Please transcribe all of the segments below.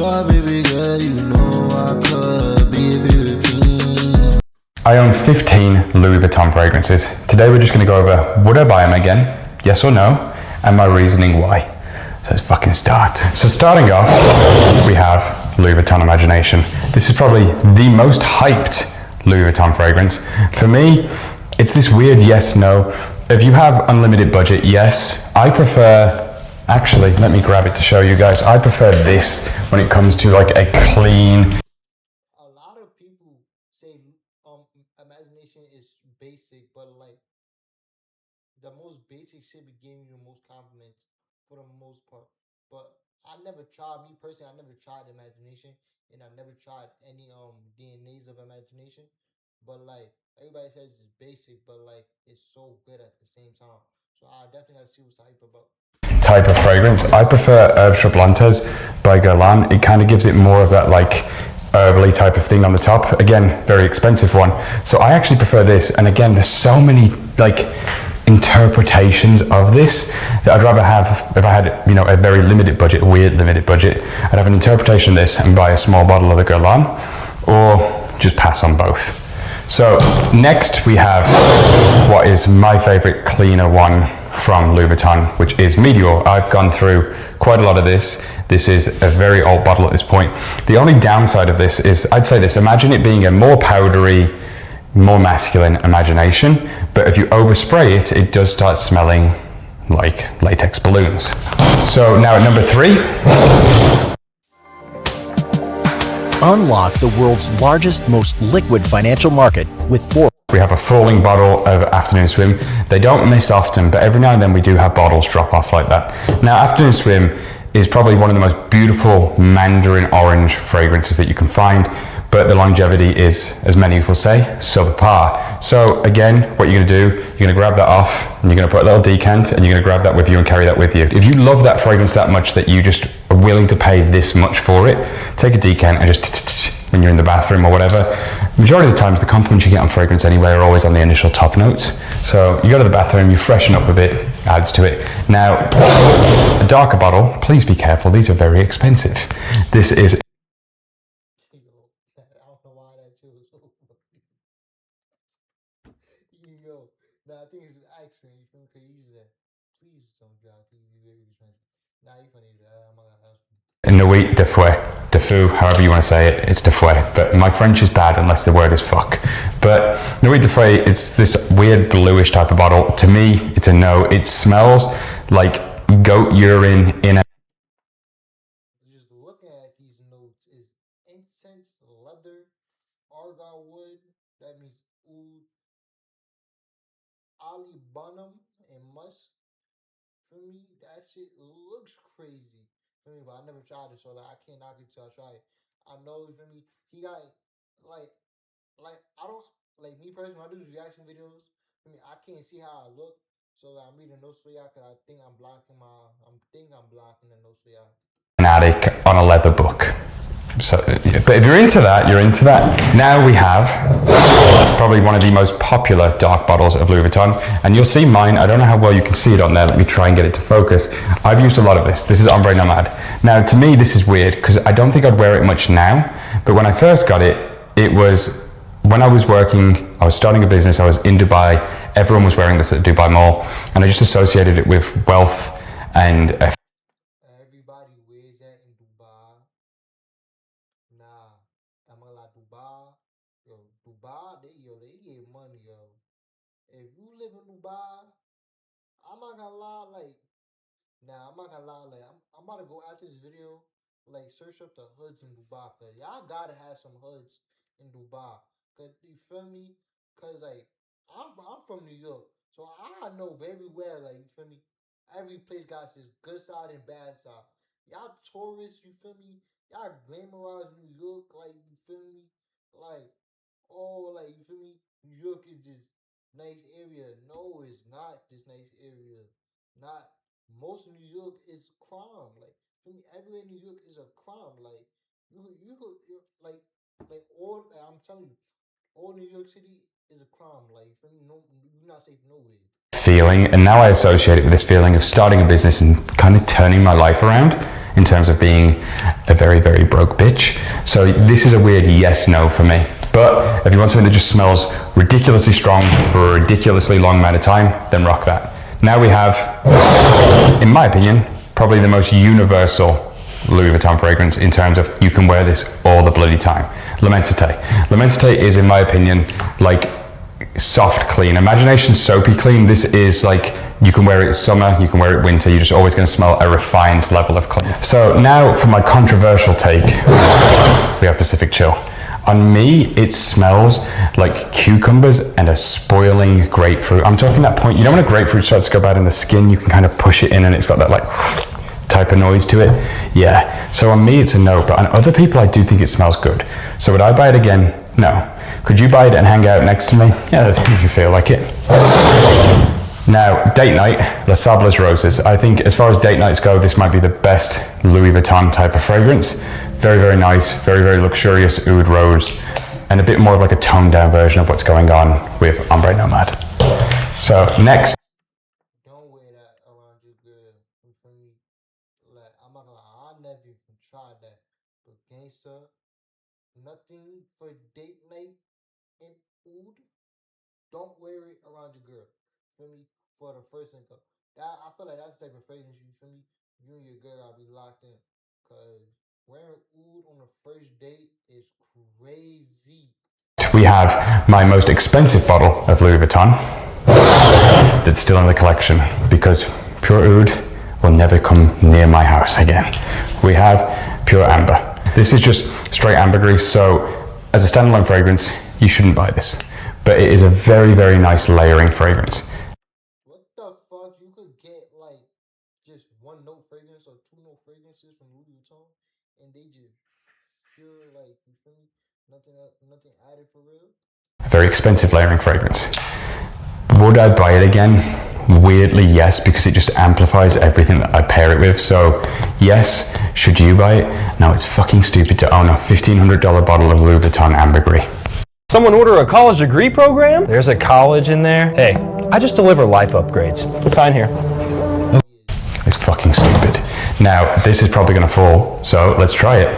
try, baby girl, you know I could be a favorite fiend. I own 15 Louis Vuitton fragrances. Today we're just going to go over, would I buy them again? Yes or no? And my reasoning why. So let's fucking start. So starting off, we have Louis Vuitton Imagination. This is probably the most hyped Louis Vuitton fragrance. For me, it's this weird yes, no. If you have unlimited budget, yes. I prefer, actually, let me grab it to show you guys. I prefer this when it comes to like a clean. A lot of people say imagination is basic, but like the most basic shit be giving you the most compliments for the most part. But I never tried, me personally, I never tried imagination, and I never tried any DNAs of imagination. But like everybody says it's basic, but like it's so good at the same time. So I definitely gotta see what's hype about. Type of fragrance. I prefer Herb Blantes by Guerlain. It kind of gives it more of that like herbally type of thing on the top. Again, very expensive one. So I actually prefer this. And again, there's so many like interpretations of this that I'd rather have, if I had, you know, a very limited budget, weird limited budget, I'd have an interpretation of this and buy a small bottle of the Guerlain, or just pass on both. So next we have what is my favorite cleaner one from Louis Vuitton, which is Meteor. I've gone through quite a lot of this. This is a very old bottle at this point. The only downside of this is, I'd say this, imagine it being a more powdery, more masculine imagination, but if you overspray it, it does start smelling like latex balloons. So now at number 3. Unlock the world's largest, most liquid financial market with 4. We have a falling bottle of Afternoon Swim. They don't miss often, but every now and then we do have bottles drop off like that. Now, Afternoon Swim is probably one of the most beautiful mandarin orange fragrances that you can find, but the longevity is, as many will say, subpar. So again, what you're gonna do, you're gonna grab that off and you're gonna put a little decant and you're gonna grab that with you and carry that with you. If you love that fragrance that much that you just are willing to pay this much for it, take a decant and just when you're in the bathroom or whatever. Majority of the times the compliments you get on fragrance anyway are always on the initial top notes. So you go to the bathroom, you freshen up a bit, adds to it. Now, a darker bottle, please be careful, these are very expensive. This is I think it's an accent. You feel me? Cause you use that. Please don't drive. Please, you very expensive. Nah, you funny. I'm not gonna ask you. Nuit de fouet, de fou, however you want to say it, it's de fouet. But my French is bad unless the word is fuck. But Nuit de fouet, it's this weird bluish type of bottle. To me, it's a no. It smells like goat urine in a. Just looking at these notes is incense, leather, argan wood. That means oud, olivibunum, and musk. For me, that shit looks crazy. For me, but I never tried it, so like I can't knock it till I try it. I know, for me, he got like I don't like me personally. When I do these reaction videos, for me, I can't see how I look, so like, I'm reading notes for y'all because I think I'm blocking the notes for y'all. An attic on a leather book. So, but if you're into that, you're into that. Now we have probably one of the most popular dark bottles of Louis Vuitton, and you'll see mine. I don't know how well you can see it on there. Let me try and get it to focus. I've used a lot of this. This is Ombre Nomad. Now, to me, this is weird because I don't think I'd wear it much now, but when I first got it, it was when I was working, I was starting a business, I was in Dubai, everyone was wearing this at the Dubai Mall, and I just associated it with wealth and everybody wears that in Dubai. Nah, I'm gonna lie, Dubai, Dubai, they get money, yo. If you live in Dubai, I'm not gonna lie, like, I'm not gonna lie, like, I'm about to go after this video, like, search up the hoods in Dubai, cause y'all gotta have some hoods in Dubai, cause you feel me? Cause like, I'm from New York, so I know very well, like, you feel me? Every place got its good side and bad side. Y'all tourists, you feel me? Y'all glamorize New York, like, you feel me? Like, oh, like, you feel me? New York is this nice area. No, it's not this nice area. Not most of New York is crime. Like, feel me? Everywhere in New York is a crime. Like, you could like all. Like, I'm telling you, all New York City is a crime. Like, feel me? No, you're not safe nowhere. feeling, and now I associate it with this feeling of starting a business and kind of turning my life around. in terms of being a very, very broke bitch. So this is a weird yes, no for me. But if you want something that just smells ridiculously strong for a ridiculously long amount of time, then rock that. Now we have, in my opinion, probably the most universal Louis Vuitton fragrance in terms of you can wear this all the bloody time. L'Immensité. L'Immensité is, in my opinion, like soft clean. Imagination soapy clean. This is like, you can wear it summer, you can wear it winter, you're just always going to smell a refined level of clean. So now for my controversial take, we have Pacific Chill. On me, it smells like cucumbers and a spoiling grapefruit. I'm talking that point, you know when a grapefruit starts to go bad in the skin, you can kind of push it in and it's got that like type of noise to it? Yeah. So on me, it's a no, but on other people, I do think it smells good. So would I buy it again? No. Could you buy it and hang out next to me? Yeah, if you feel like it. Now, date night, Les Sables Roses. I think as far as date nights go, this might be the best Louis Vuitton type of fragrance. Very, very nice, very, very luxurious oud rose, and a bit more of like a toned down version of what's going on with Ombre Nomad. So next. Don't wear that around your girl. You feel me? Like, I'm not gonna lie, I never even tried that. But gangster, nothing for date night and oud. Don't wear it around your girl. Feel me? For the first income. That, I feel like that's the type of fragrance, you feel me? You and your girl gotta be locked in. Cause wearing oud on the first date is crazy. We have my most expensive bottle of Louis Vuitton that's still in the collection because Pure Oud will never come near my house again. We have Pure Amber. This is just straight ambergris, so as a standalone fragrance, you shouldn't buy this. But it is a very, very nice layering fragrance. What the fuck? You could get like just one note fragrance or two note fragrances from Louis Vuitton and they just pure, like, you feel me? Nothing added for real. A very expensive layering fragrance. Would I buy it again? Weirdly, yes, because it just amplifies everything that I pair it with. So yes, should you buy it? No, it's fucking stupid to own a $1,500 bottle of Louis Vuitton ambergris. Someone order a college degree program? There's a college in there. Hey, I just deliver life upgrades. Sign here. It's fucking stupid. Now, this is probably gonna fall, so let's try it.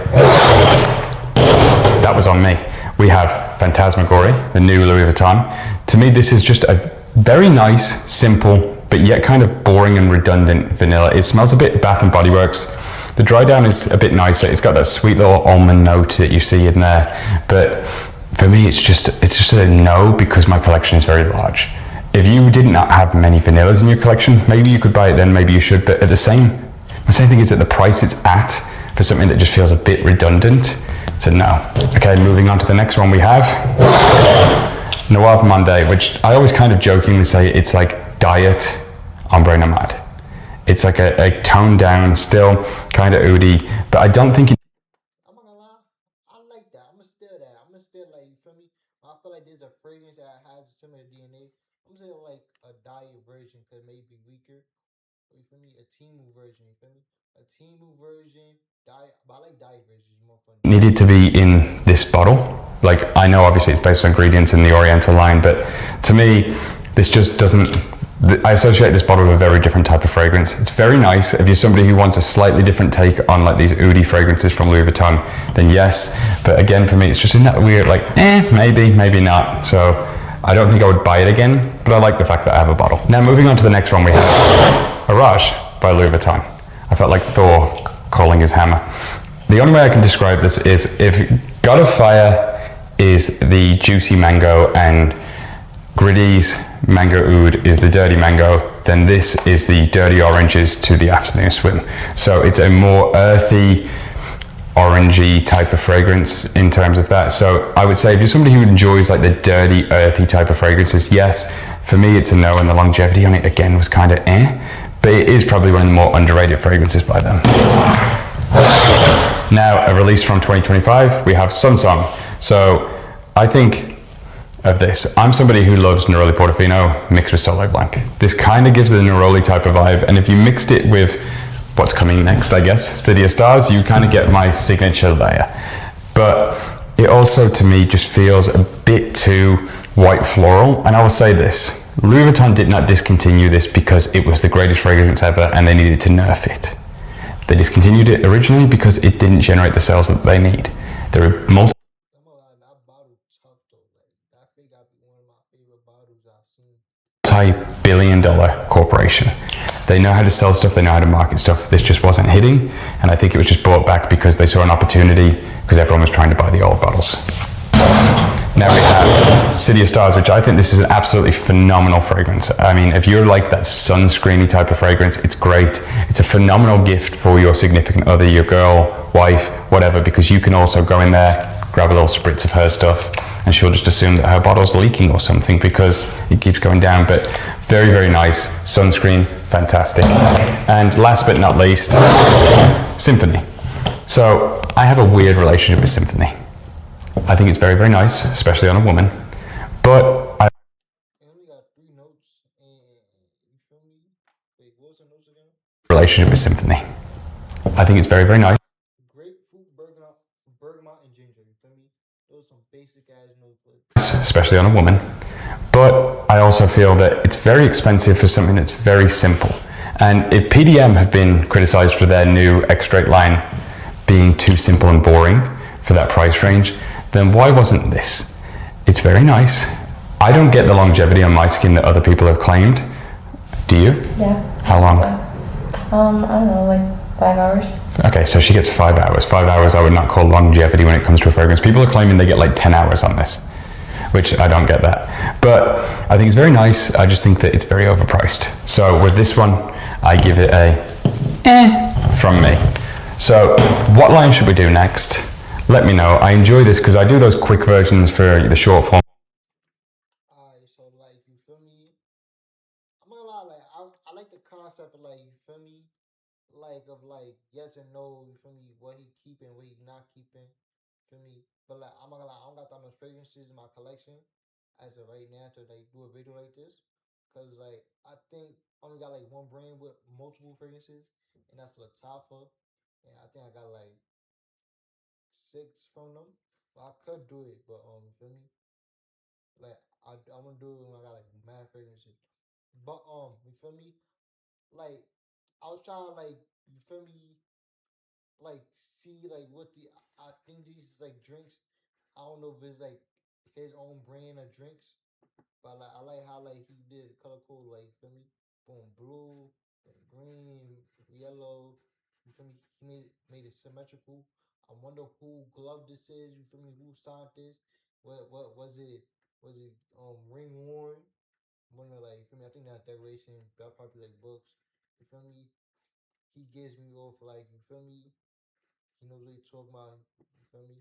That was on me. We have Phantasmagoria, the new Louis Vuitton. To me, this is just a very nice, simple, but yet kind of boring and redundant vanilla. It smells a bit Bath and Body Works. The dry down is a bit nicer. It's got that sweet little almond note that you see in there. But for me, it's just a no because my collection is very large. If you did not have many vanillas in your collection, maybe you could buy it then, maybe you should, but at the same thing is that the price it's at for something that just feels a bit redundant, so no. Okay, moving on to the next one we have. Noir Monde, which I always kind of jokingly say it's like diet Ombre Nomad. It's like a toned down, still kind of oudy, but I don't think it. I'm not gonna lie, I like that. I'm gonna steal that. I'm gonna steal, like, you feel me? I feel like there's a fragrance that has similar DNA. I'm saying like a diet version could maybe weaker. You feel me? A Timu version, you feel me? A Timu version, diet, but I like diet versions more fun. Needed to be in this bottle. Like, I know obviously it's based on ingredients in the Oriental line, but to me, this just doesn't, I associate this bottle with a very different type of fragrance. It's very nice. If you're somebody who wants a slightly different take on like these oudy fragrances from Louis Vuitton, then yes. But again, for me, it's just in that weird, like, maybe not. So I don't think I would buy it again, but I like the fact that I have a bottle. Now moving on to the next one we have, Arage by Louis Vuitton. I felt like Thor calling his hammer. The only way I can describe this is if God of Fire is the juicy mango and Gritty's mango oud is the dirty mango, then this is the dirty oranges to the afternoon swim. So it's a more earthy, orangey type of fragrance in terms of that. So I would say if you're somebody who enjoys like the dirty, earthy type of fragrances, yes. For me, it's a no, and the longevity on it again was kind of but it is probably one of the more underrated fragrances by them. Now, a release from 2025, we have Sun Song. So I think of this. I'm somebody who loves Neroli Portofino mixed with Soleil Blanc. This kind of gives the Neroli type of vibe, and if you mixed it with what's coming next, I guess, City of Stars, you kind of get my signature layer. But it also, to me, just feels a bit too white floral, and I will say this. Louis Vuitton did not discontinue this because it was the greatest fragrance ever and they needed to nerf it. They discontinued it originally because it didn't generate the sales that they need. There are multiple I'm gonna lie, that bottle tough though. Like that thing got to be one of my favorite bottles I've seen. multi-billion-dollar corporation. They know how to sell stuff, they know how to market stuff. This just wasn't hitting, and I think it was just brought back because they saw an opportunity because everyone was trying to buy the old bottles. Now we have City of Stars, which I think this is an absolutely phenomenal fragrance. I mean, if you're like that sunscreeny type of fragrance, it's great. It's a phenomenal gift for your significant other, your girl, wife, whatever, because you can also go in there, grab a little spritz of her stuff, and she'll just assume that her bottle's leaking or something because it keeps going down. But very, very nice. Sunscreen, fantastic. And last but not least, Symphony. So I have a weird relationship with Symphony. I think it's very, very nice, especially on a woman. But I It only got 3 notes, and you feel me? Wait, what was the notes again? relationship with Symphony. I think it's very, very nice. Grapefruit, bergamot, and ginger. You feel me? Those are some basic ass notes, but Especially on a woman. But I also feel that it's very expensive for something that's very simple. And if PDM have been criticized for their new X-Straight line being too simple and boring for that price range, then why wasn't this? It's very nice. I don't get the longevity on my skin that other people have claimed. Do you? Yeah. How long? I don't know, like 5 hours. Okay, so she gets 5 hours. 5 hours I would not call longevity when it comes to a fragrance. People are claiming they get like 10 hours on this, which I don't get that. But I think it's very nice. I just think that it's very overpriced. So with this one, I give it a from me. So what line should we do next? Let me know. I enjoy this because I do those quick versions for the short form. alright, so like you feel me? I'm not gonna lie, like I like the concept of like you feel me, like of like yes and no. You feel me? What he keeping, what he not keeping. Feel me? But like I'm not gonna lie, I don't got that much fragrances in my collection as of right now to like do a video like this, cause like I think I only got like one brand with multiple fragrances, and that's Lattafa, and I think I got like 6 from them. But I could do it, but you feel me? Like I'm gonna do it when I got like mad fragrances. But you feel me? Like I was trying to like you feel me? Like see like what the I think these is like drinks. I don't know if it's like his own brand of drinks, but like I like how like he did the color code like you feel me? Boom, blue, then green, yellow. You feel me? He made it symmetrical. I wonder who glove this is. You feel me? Who signed this? What was it? Was it ring worn? Wonder like you feel me? I think that decoration that probably like books. You feel me? He gives me off like you feel me? He knows what he's talking about. You feel me?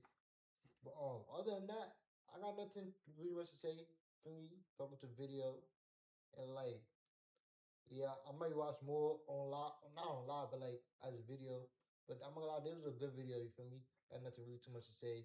But other than that, I got nothing really much to say. Feel me? Talking to video and like yeah, I might watch more on live, not on live, but like as a video. But I'm gonna lie, this was a good video. You feel me? Got nothing really too much to say.